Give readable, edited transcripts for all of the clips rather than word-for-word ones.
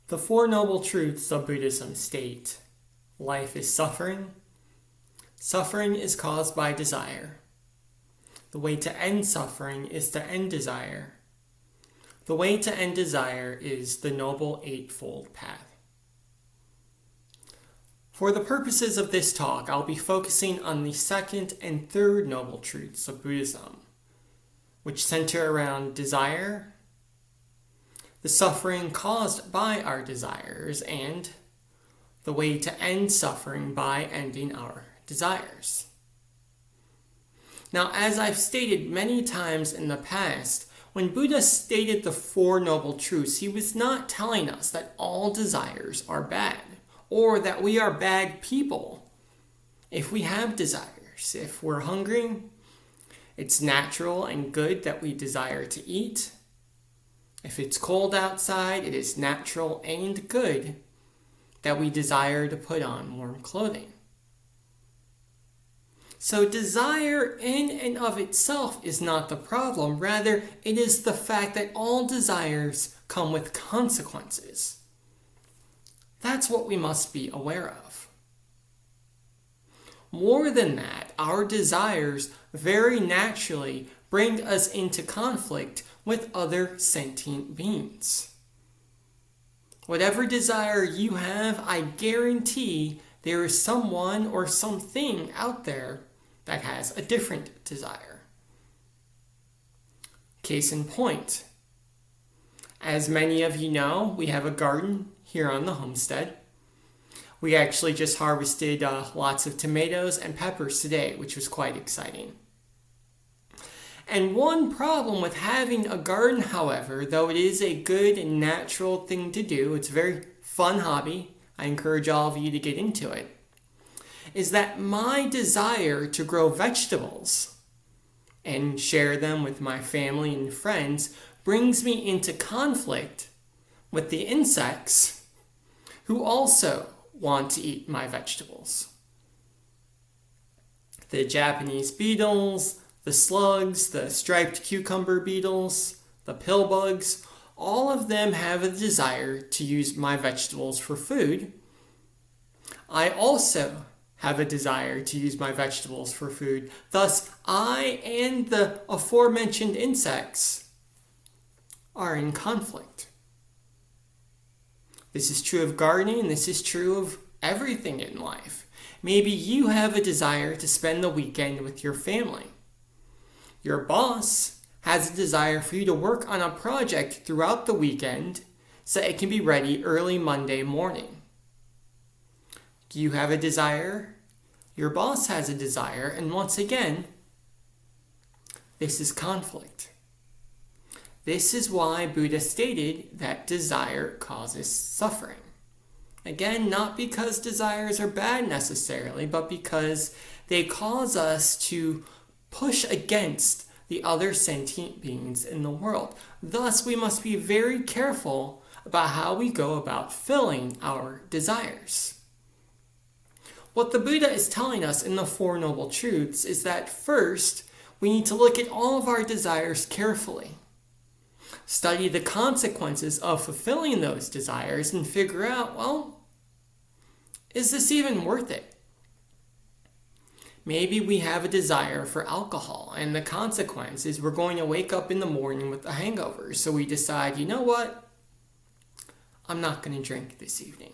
The Four Noble Truths of Buddhism state: life is suffering. Suffering is caused by desire. The way to end suffering is to end desire. The way to end desire is the Noble Eightfold Path. For the purposes of this talk, I'll be focusing on the second and third Noble Truths of Buddhism, which center around desire, the suffering caused by our desires, and the way to end suffering by ending our desires. Now, as I've stated many times in the past, when Buddha stated the Four Noble Truths, he was not telling us that all desires are bad, or that we are bad people if we have desires. If we're hungry, it's natural and good that we desire to eat. If it's cold outside, it is natural and good that we desire to put on warm clothing. So desire in and of itself is not the problem. Rather, it is the fact that all desires come with consequences. That's what we must be aware of. More than that, our desires very naturally bring us into conflict with other sentient beings. Whatever desire you have, I guarantee there is someone or something out there that has a different desire. Case in point, as many of you know, we have a garden here on the homestead. We actually just harvested lots of tomatoes and peppers today, which was quite exciting. And one problem with having a garden, however, though it is a good and natural thing to do, it's a very fun hobby, I encourage all of you to get into it, is that my desire to grow vegetables and share them with my family and friends brings me into conflict with the insects who also want to eat my vegetables. The Japanese beetles, the slugs, the striped cucumber beetles, the pill bugs, all of them have a desire to use my vegetables for food. I also have a desire to use my vegetables for food. Thus, I and the aforementioned insects are in conflict. This is true of gardening, this is true of everything in life. Maybe you have a desire to spend the weekend with your family. Your boss has a desire for you to work on a project throughout the weekend so it can be ready early Monday morning. You have a desire, your boss has a desire, and once again, this is conflict. This is why Buddha stated that desire causes suffering. Again, not because desires are bad necessarily, but because they cause us to push against the other sentient beings in the world. Thus, we must be very careful about how we go about filling our desires. What the Buddha is telling us in the Four Noble Truths is that first, we need to look at all of our desires carefully. Study the consequences of fulfilling those desires and figure out, well, is this even worth it? Maybe we have a desire for alcohol, and the consequence is we're going to wake up in the morning with a hangover. So we decide, you know what? I'm not going to drink this evening.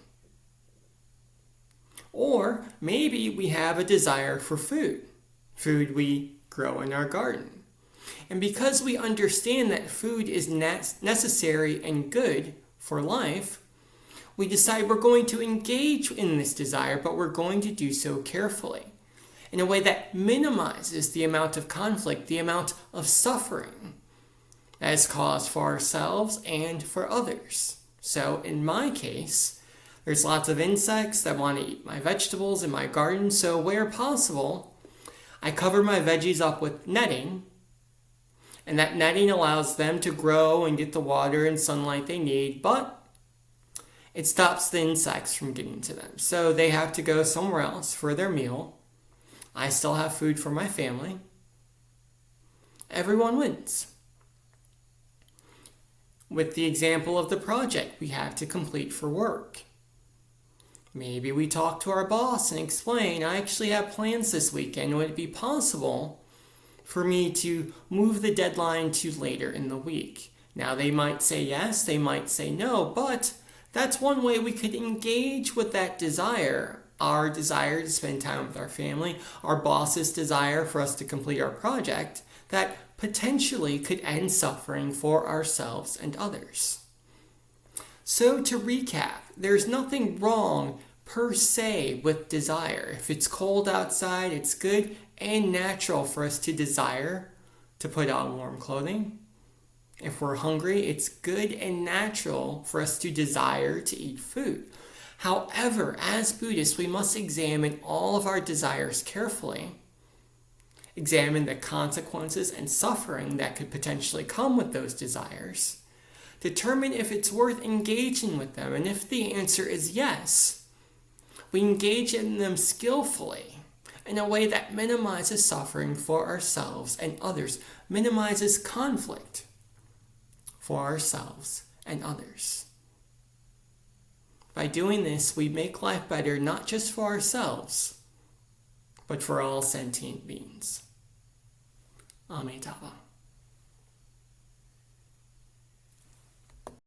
Or maybe we have a desire for food we grow in our garden. And because we understand that food is necessary and good for life, we decide we're going to engage in this desire, but we're going to do so carefully, in a way that minimizes the amount of conflict, the amount of suffering that is caused for ourselves and for others. So in my case, there's lots of insects that want to eat my vegetables in my garden, so where possible, I cover my veggies up with netting, and that netting allows them to grow and get the water and sunlight they need, but it stops the insects from getting to them. So they have to go somewhere else for their meal. I still have food for my family. Everyone wins. with the example of the project we have to complete for work. Maybe we talk to our boss and explain, I actually have plans this weekend. Would it be possible for me to move the deadline to later in the week? Now, they might say yes, they might say no, but that's one way we could engage with that desire, our desire to spend time with our family, our boss's desire for us to complete our project, that potentially could end suffering for ourselves and others. So to recap, there's nothing wrong per se with desire. If it's cold outside, it's good and natural for us to desire to put on warm clothing. If we're hungry, it's good and natural for us to desire to eat food. However, as Buddhists, we must examine all of our desires carefully, examine the consequences and suffering that could potentially come with those desires, determine if it's worth engaging with them, and if the answer is yes, we engage in them skillfully in a way that minimizes suffering for ourselves and others, minimizes conflict for ourselves and others. By doing this, we make life better not just for ourselves, but for all sentient beings. Amitabha.